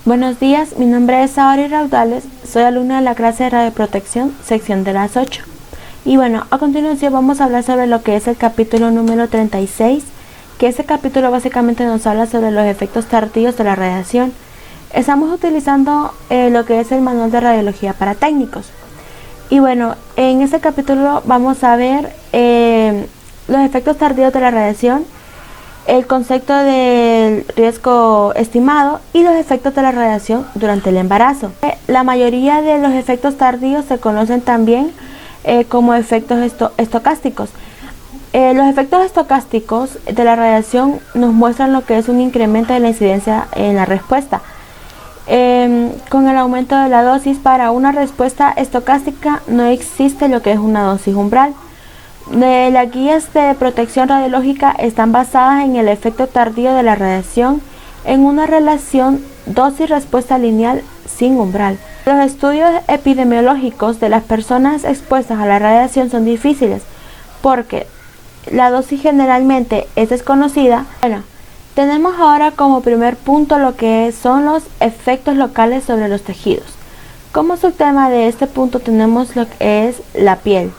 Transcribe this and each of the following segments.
Buenos días, mi nombre es Saori Raudales, soy alumna de la clase de radioprotección, sección de las 8. Y bueno, a continuación vamos a hablar sobre lo que es el capítulo número 36, que ese capítulo básicamente nos habla sobre los efectos tardíos de la radiación. Estamos utilizando lo que es el manual de radiología para técnicos. Y bueno, en este capítulo vamos a ver los efectos tardíos de la radiación, el concepto del riesgo estimado y los efectos de la radiación durante el embarazo. La mayoría de los efectos tardíos se conocen también como efectos estocásticos. Los efectos estocásticos de la radiación nos muestran lo que es un incremento de la incidencia en la respuesta. Con el aumento de la dosis para una respuesta estocástica no existe lo que es una dosis umbral. Las guías de protección radiológica están basadas en el efecto tardío de la radiación en una relación dosis-respuesta lineal sin umbral. Los estudios epidemiológicos de las personas expuestas a la radiación son difíciles porque la dosis generalmente es desconocida. Bueno, tenemos ahora como primer punto lo que son los efectos locales sobre los tejidos. Como subtema de este punto tenemos lo que es la piel.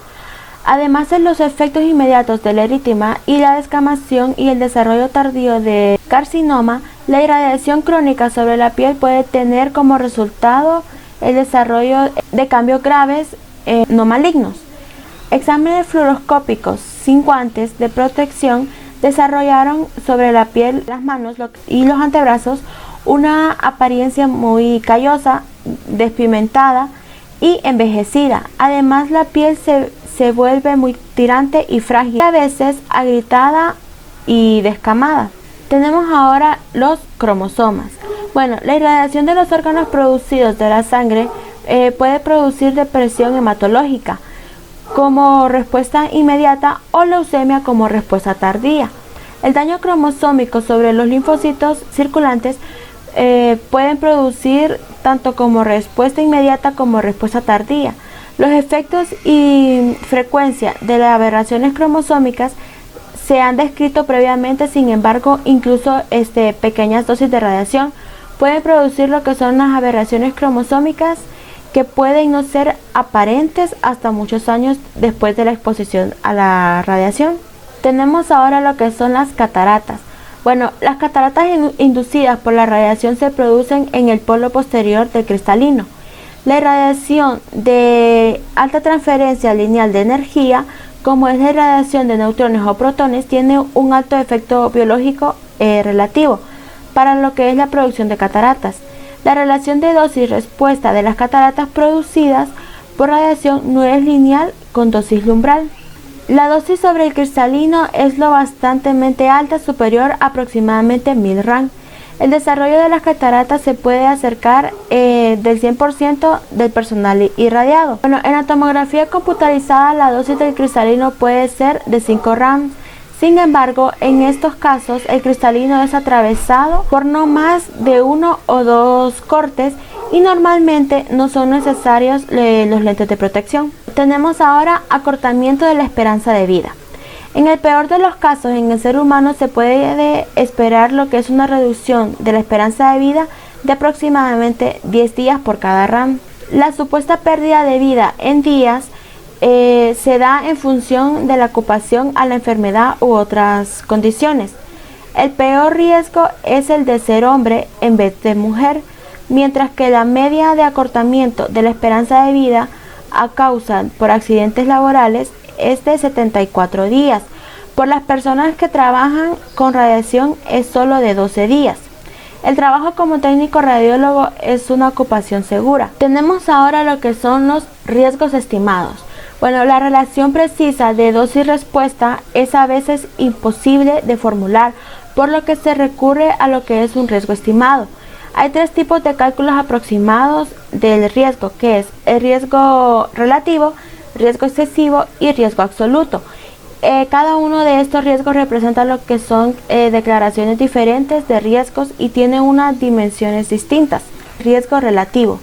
Además de los efectos inmediatos del eritema y la descamación y el desarrollo tardío de carcinoma, la irradiación crónica sobre la piel puede tener como resultado el desarrollo de cambios graves no malignos. Exámenes fluoroscópicos sin guantes de protección desarrollaron sobre la piel, las manos y los antebrazos una apariencia muy callosa, despigmentada y envejecida. Además, la piel se vuelve muy tirante y frágil, a veces agrietada y descamada. Tenemos ahora los cromosomas. Bueno, la irradiación de los órganos producidos de la sangre puede producir depresión hematológica como respuesta inmediata o leucemia como respuesta tardía. El daño cromosómico sobre los linfocitos circulantes pueden producir tanto como respuesta inmediata como respuesta tardía. Los efectos y frecuencia de las aberraciones cromosómicas se han descrito previamente, sin embargo, incluso pequeñas dosis de radiación pueden producir lo que son las aberraciones cromosómicas que pueden no ser aparentes hasta muchos años después de la exposición a la radiación. Tenemos ahora lo que son las cataratas. Bueno, las cataratas inducidas por la radiación se producen en el polo posterior del cristalino. La irradiación de alta transferencia lineal de energía, como es la irradiación de neutrones o protones, tiene un alto efecto biológico relativo para lo que es la producción de cataratas. La relación de dosis-respuesta de las cataratas producidas por radiación no es lineal con dosis umbral. La dosis sobre el cristalino es lo bastante alta, superior a aproximadamente 1000 rand. El desarrollo de las cataratas se puede acercar del 100% del personal irradiado. Bueno, en la tomografía computarizada la dosis del cristalino puede ser de 5 rand. Sin embargo, en estos casos el cristalino es atravesado por no más de 1 o 2 cortes y normalmente no son necesarios los lentes de protección. Tenemos ahora acortamiento de la esperanza de vida. En el peor de los casos, en el ser humano se puede esperar lo que es una reducción de la esperanza de vida de aproximadamente 10 días por cada RAM. La supuesta pérdida de vida en días se da en función de la ocupación a la enfermedad u otras condiciones. El peor riesgo es el de ser hombre en vez de mujer, mientras que la media de acortamiento de la esperanza de vida a causa por accidentes laborales es de 74 días. Por las personas que trabajan con radiación es solo de 12 días. El trabajo como técnico radiólogo es una ocupación segura. Tenemos ahora lo que son los riesgos estimados. Bueno, la relación precisa de dosis-respuesta es a veces imposible de formular, por lo que se recurre a lo que es un riesgo estimado. Hay 3 tipos de cálculos aproximados del riesgo, que es el riesgo relativo, riesgo excesivo y riesgo absoluto. Cada uno de estos riesgos representa lo que son declaraciones diferentes de riesgos y tiene unas dimensiones distintas. Riesgo relativo.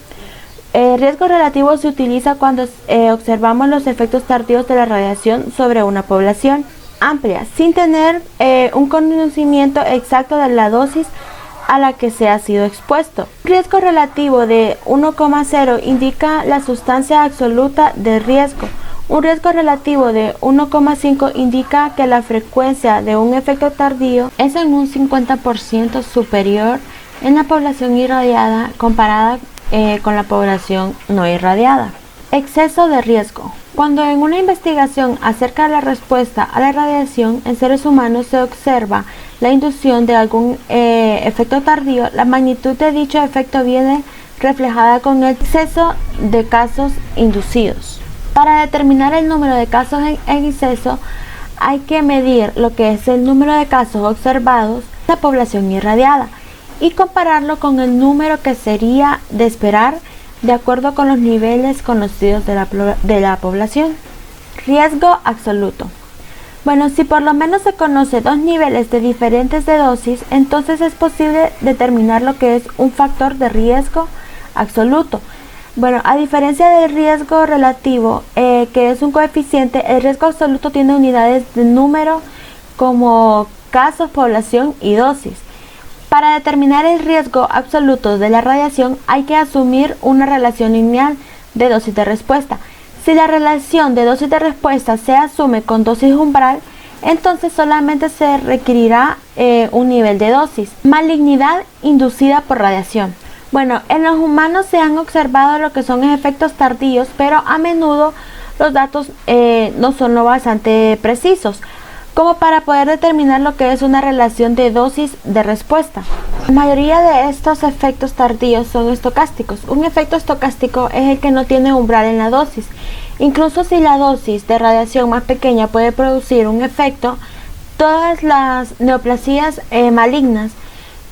El riesgo relativo se utiliza cuando observamos los efectos tardíos de la radiación sobre una población amplia, sin tener un conocimiento exacto de la dosis a la que se ha sido expuesto. Un riesgo relativo de 1,0 indica la sustancia absoluta de riesgo. Un riesgo relativo de 1,5 indica que la frecuencia de un efecto tardío es en un 50% superior en la población irradiada comparada con la población no irradiada. Exceso de riesgo. Cuando en una investigación acerca de la respuesta a la radiación en seres humanos se observa la inducción de algún efecto tardío, la magnitud de dicho efecto viene reflejada con el exceso de casos inducidos. Para determinar el número de casos en exceso, hay que medir lo que es el número de casos observados en la población irradiada y compararlo con el número que sería de esperar de acuerdo con los niveles conocidos de la población. Riesgo absoluto. Bueno, si por lo menos se conoce dos niveles diferentes de dosis, entonces es posible determinar lo que es un factor de riesgo absoluto. Bueno, a diferencia del riesgo relativo, que es un coeficiente, el riesgo absoluto tiene unidades de número como casos, población y dosis. Para determinar el riesgo absoluto de la radiación hay que asumir una relación lineal de dosis de respuesta. Si la relación de dosis de respuesta se asume con dosis umbral, entonces solamente se requerirá un nivel de dosis. Malignidad inducida por radiación. Bueno, en los humanos se han observado lo que son efectos tardíos, pero a menudo los datos no son lo bastante precisos como para poder determinar lo que es una relación de dosis de respuesta. La mayoría de estos efectos tardíos son estocásticos. Un efecto estocástico es el que no tiene umbral en la dosis. Incluso si la dosis de radiación más pequeña puede producir un efecto, todas las neoplasias malignas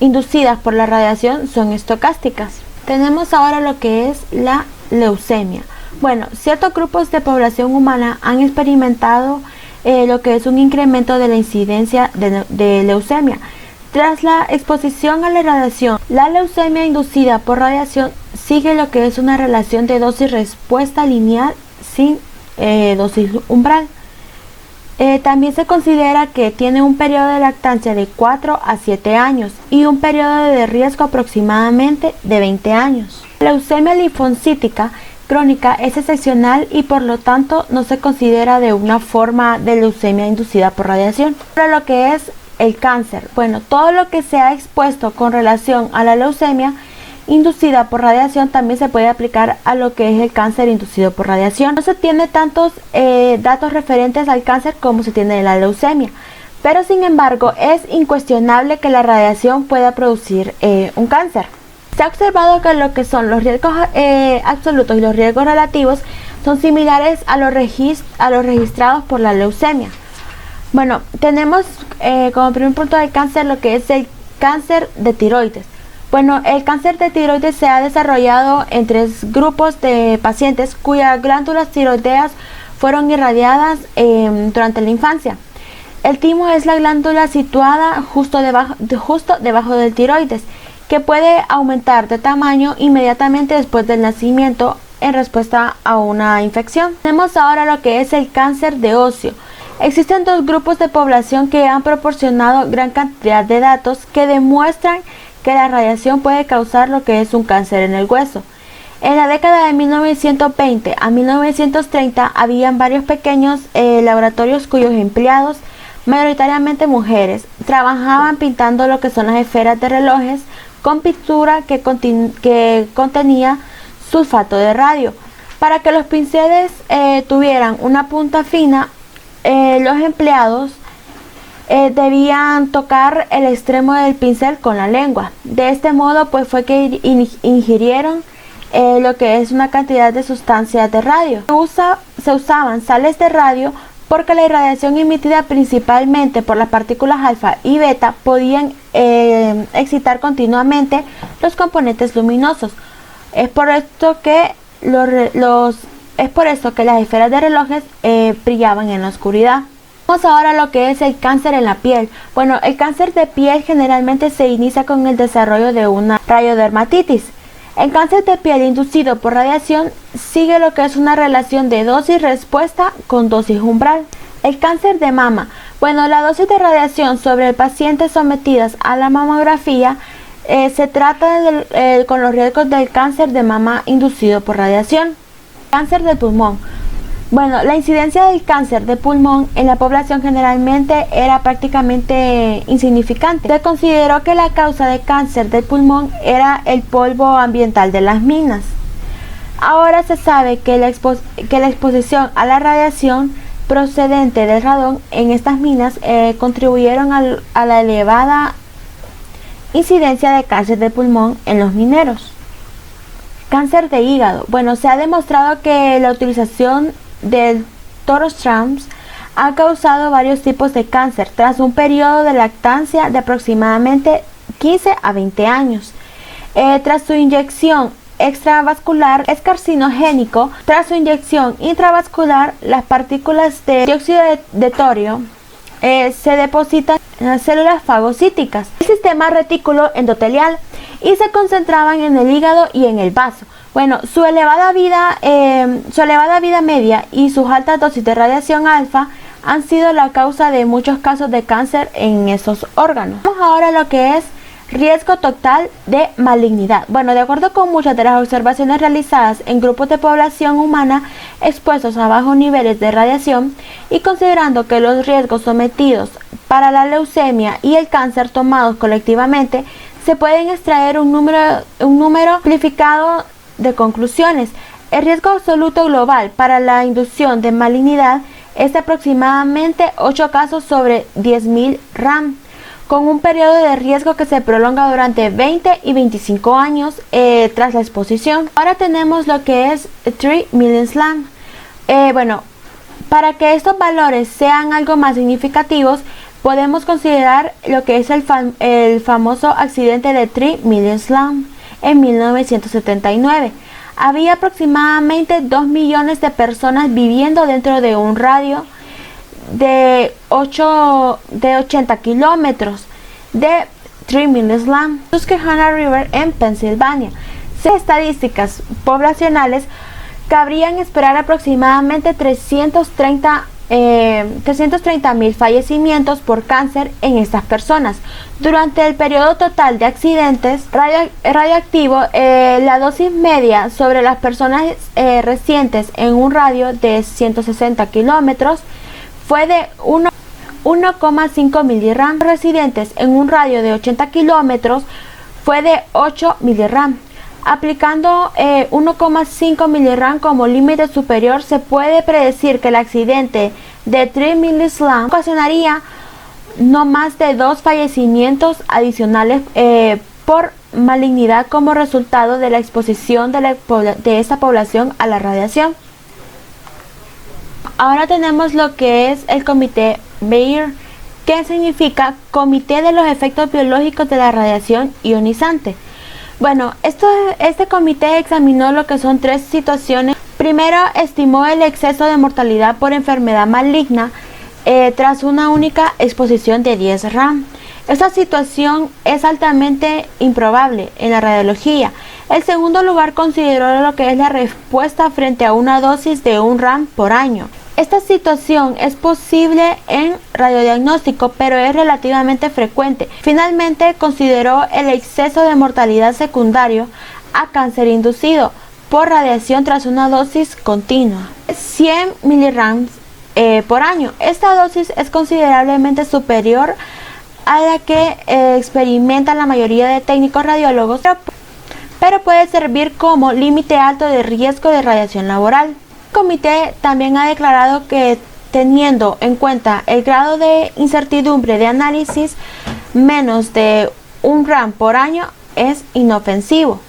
inducidas por la radiación son estocásticas. Tenemos ahora lo que es la leucemia. Bueno, ciertos grupos de población humana han experimentado lo que es un incremento de la incidencia de leucemia. Tras la exposición a la radiación, la leucemia inducida por radiación sigue lo que es una relación de dosis-respuesta lineal sin dosis umbral. También se considera que tiene un periodo de lactancia de 4 a 7 años y un periodo de riesgo aproximadamente de 20 años. La leucemia linfocítica crónica es excepcional y por lo tanto no se considera de una forma de leucemia inducida por radiación. Pero lo que es el cáncer, bueno, todo lo que se ha expuesto con relación a la leucemia inducida por radiación también se puede aplicar a lo que es el cáncer inducido por radiación. No se tiene tantos datos referentes al cáncer como se tiene de la leucemia, pero sin embargo es incuestionable que la radiación pueda producir un cáncer. Se ha observado que lo que son los riesgos absolutos y los riesgos relativos son similares a los registrados por la leucemia. Bueno, tenemos como primer punto de cáncer lo que es el cáncer de tiroides. Bueno, el cáncer de tiroides se ha desarrollado en 3 grupos de pacientes cuyas glándulas tiroideas fueron irradiadas durante la infancia. El timo es la glándula situada justo debajo del tiroides, que puede aumentar de tamaño inmediatamente después del nacimiento en respuesta a una infección. Tenemos ahora lo que es el cáncer de óseo. Existen 2 grupos de población que han proporcionado gran cantidad de datos que demuestran que la radiación puede causar lo que es un cáncer en el hueso. En la década de 1920 a 1930 habían varios pequeños laboratorios cuyos empleados, mayoritariamente mujeres, trabajaban pintando lo que son las esferas de relojes con pintura que contenía sulfato de radio. Para que los pinceles tuvieran una punta fina, los empleados debían tocar el extremo del pincel con la lengua. De este modo pues fue que ingirieron lo que es una cantidad de sustancias de radio. Se usaban sales de radio porque la irradiación emitida principalmente por las partículas alfa y beta podían excitar continuamente los componentes luminosos. Es por esto que las esferas de relojes brillaban en la oscuridad. Vamos ahora a lo que es el cáncer en la piel. Bueno, el cáncer de piel generalmente se inicia con el desarrollo de una radiodermatitis. El cáncer de piel inducido por radiación sigue lo que es una relación de dosis-respuesta con dosis umbral. El cáncer de mama. Bueno, la dosis de radiación sobre el paciente sometidas a la mamografía Se trata con los riesgos del cáncer de mama inducido por radiación. Cáncer de pulmón. Bueno, la incidencia del cáncer de pulmón en la población generalmente era prácticamente insignificante. Se consideró que la causa de cáncer del pulmón era el polvo ambiental de las minas. Ahora se sabe que la exposición a la radiación procedente del radón en estas minas contribuyeron a la elevada incidencia de cáncer de pulmón en los mineros. Cáncer de hígado. Bueno, se ha demostrado que la utilización del torostrans ha causado varios tipos de cáncer tras un periodo de lactancia de aproximadamente 15 a 20 años. Tras su inyección extravascular es carcinogénico. Tras su inyección intravascular, las partículas de dióxido de torio se depositan en las células fagocíticas del sistema retículo endotelial y se concentraban en el hígado y en el vaso. Bueno, su elevada vida media y sus altas dosis de radiación alfa han sido la causa de muchos casos de cáncer en esos órganos. Vamos ahora a lo que es riesgo total de malignidad. Bueno, de acuerdo con muchas de las observaciones realizadas en grupos de población humana expuestos a bajos niveles de radiación y considerando que los riesgos sometidos para la leucemia y el cáncer tomados colectivamente, se pueden extraer un número amplificado de conclusiones. El riesgo absoluto global para la inducción de malignidad es de aproximadamente 8 casos sobre 10.000 RAM, con un periodo de riesgo que se prolonga durante 20 y 25 años tras la exposición. Ahora tenemos lo que es 3 million RAM. Bueno, para que estos valores sean algo más significativos, podemos considerar lo que es el famoso accidente de 3 million RAM en 1979. Había aproximadamente 2 millones de personas viviendo dentro de un radio de 80 kilómetros de 3 million RAM, Susquehanna River en Pensilvania. Según estadísticas poblacionales, cabrían esperar aproximadamente 330.000 fallecimientos por cáncer en estas personas. Durante el periodo total de accidentes radioactivos, la dosis media sobre las personas residentes en un radio de 160 kilómetros fue de 1,5 miliram. Residentes en un radio de 80 kilómetros fue de 8 miliram. Aplicando 1,5 miliram como límite superior, se puede predecir que el accidente de 3 miliram ocasionaría no más de 2 fallecimientos adicionales por malignidad como resultado de la exposición de esta población a la radiación. Ahora tenemos lo que es el comité Bayer, que significa Comité de los Efectos Biológicos de la Radiación Ionizante. Bueno, este comité examinó lo que son 3 situaciones. Primero, estimó el exceso de mortalidad por enfermedad maligna tras una única exposición de 10 RAM. Esta situación es altamente improbable en la radiología. En segundo lugar, consideró lo que es la respuesta frente a una dosis de 1 RAM por año. Esta situación es posible en radiodiagnóstico, pero es relativamente frecuente. Finalmente, consideró el exceso de mortalidad secundario a cáncer inducido por radiación tras una dosis continua, 100 miligramos por año. Esta dosis es considerablemente superior a la que experimentan la mayoría de técnicos radiólogos, pero puede servir como límite alto de riesgo de radiación laboral. El comité también ha declarado que, teniendo en cuenta el grado de incertidumbre de análisis, menos de 1 RAM por año es inofensivo.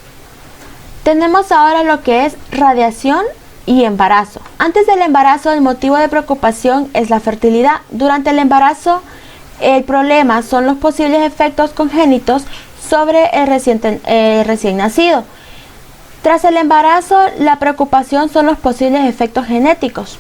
Tenemos ahora lo que es radiación y embarazo. Antes del embarazo, el motivo de preocupación es la fertilidad. Durante el embarazo, el problema son los posibles efectos congénitos sobre el recién nacido. Tras el embarazo, la preocupación son los posibles efectos genéticos.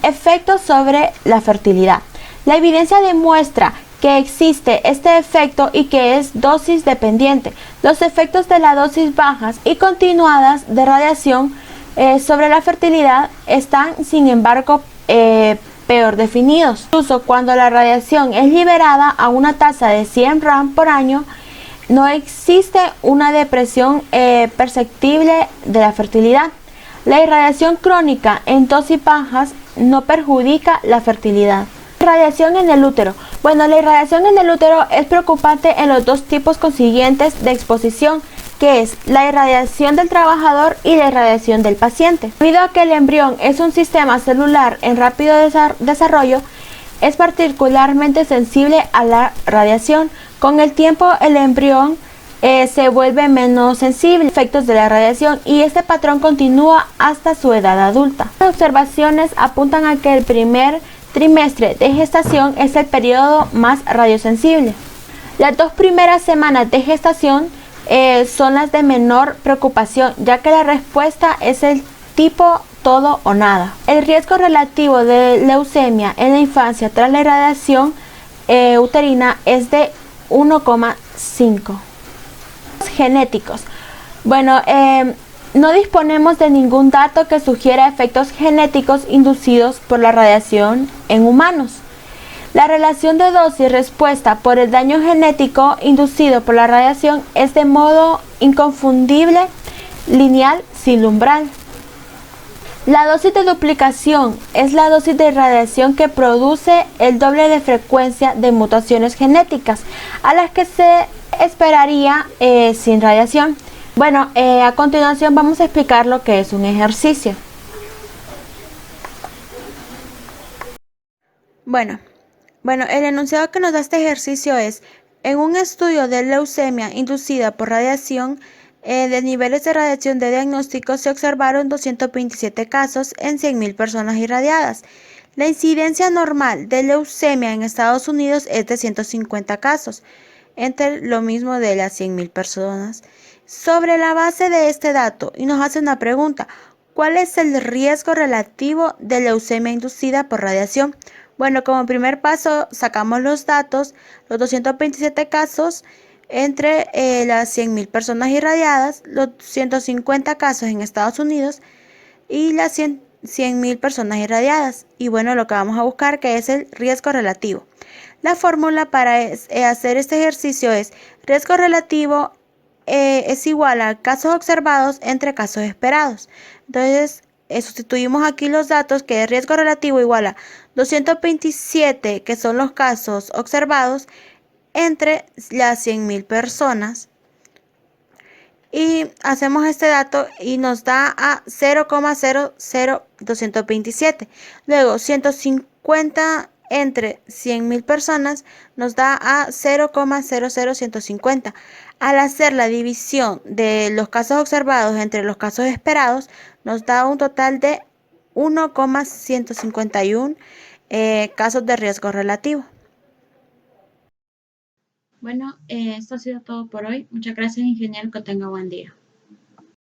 Efectos sobre la fertilidad. La evidencia demuestra que existe este efecto y que es dosis dependiente. Los efectos de las dosis bajas y continuadas de radiación sobre la fertilidad están, sin embargo, peor definidos. Incluso cuando la radiación es liberada a una tasa de 100 RAM por año, No existe una depresión perceptible de la fertilidad. La irradiación crónica en dosis bajas no perjudica la fertilidad. Radiación en el útero. Bueno, la irradiación en el útero es preocupante en los dos tipos consiguientes de exposición, que es la irradiación del trabajador y la irradiación del paciente. Debido a que el embrión es un sistema celular en rápido desarrollo, es particularmente sensible a la radiación. Con el tiempo, el embrión se vuelve menos sensible a los efectos de la radiación y este patrón continúa hasta su edad adulta. Las observaciones apuntan a que el primer trimestre de gestación es el periodo más radiosensible. Las 2 primeras semanas de gestación son las de menor preocupación, ya que la respuesta es el tipo todo o nada. El riesgo relativo de leucemia en la infancia tras la irradiación uterina es de 1,5. Genéticos. Bueno, no disponemos de ningún dato que sugiera efectos genéticos inducidos por la radiación en humanos. La relación de dosis-respuesta por el daño genético inducido por la radiación es de modo inconfundible lineal sin umbral. La dosis de duplicación es la dosis de radiación que produce el doble de frecuencia de mutaciones genéticas a las que se esperaría sin radiación. Bueno, a continuación vamos a explicar lo que es un ejercicio. Bueno, el enunciado que nos da este ejercicio es: en un estudio de leucemia inducida por radiación, de niveles de radiación de diagnóstico se observaron 227 casos en 100.000 personas irradiadas. La incidencia normal de leucemia en Estados Unidos es de 150 casos, entre lo mismo de las 100.000 personas. Sobre la base de este dato, y nos hace una pregunta: ¿cuál es el riesgo relativo de leucemia inducida por radiación? Bueno, como primer paso sacamos los datos, los 227 casos entre las 100.000 personas irradiadas, los 150 casos en Estados Unidos y las 100.000 personas irradiadas. Y bueno, lo que vamos a buscar que es el riesgo relativo. La fórmula para hacer este ejercicio es: riesgo relativo es igual a casos observados entre casos esperados. Entonces, sustituimos aquí los datos, que es riesgo relativo igual a 227, que son los casos observados, entre las 100.000 personas. Y hacemos este dato y nos da a 0,00227. Luego, 150 entre 100.000 personas nos da a 0,00150. Al hacer la división de los casos observados entre los casos esperados, nos da un total de 1,151 casos de riesgo relativo. Bueno, esto ha sido todo por hoy. Muchas gracias, ingeniero. Que tenga buen día.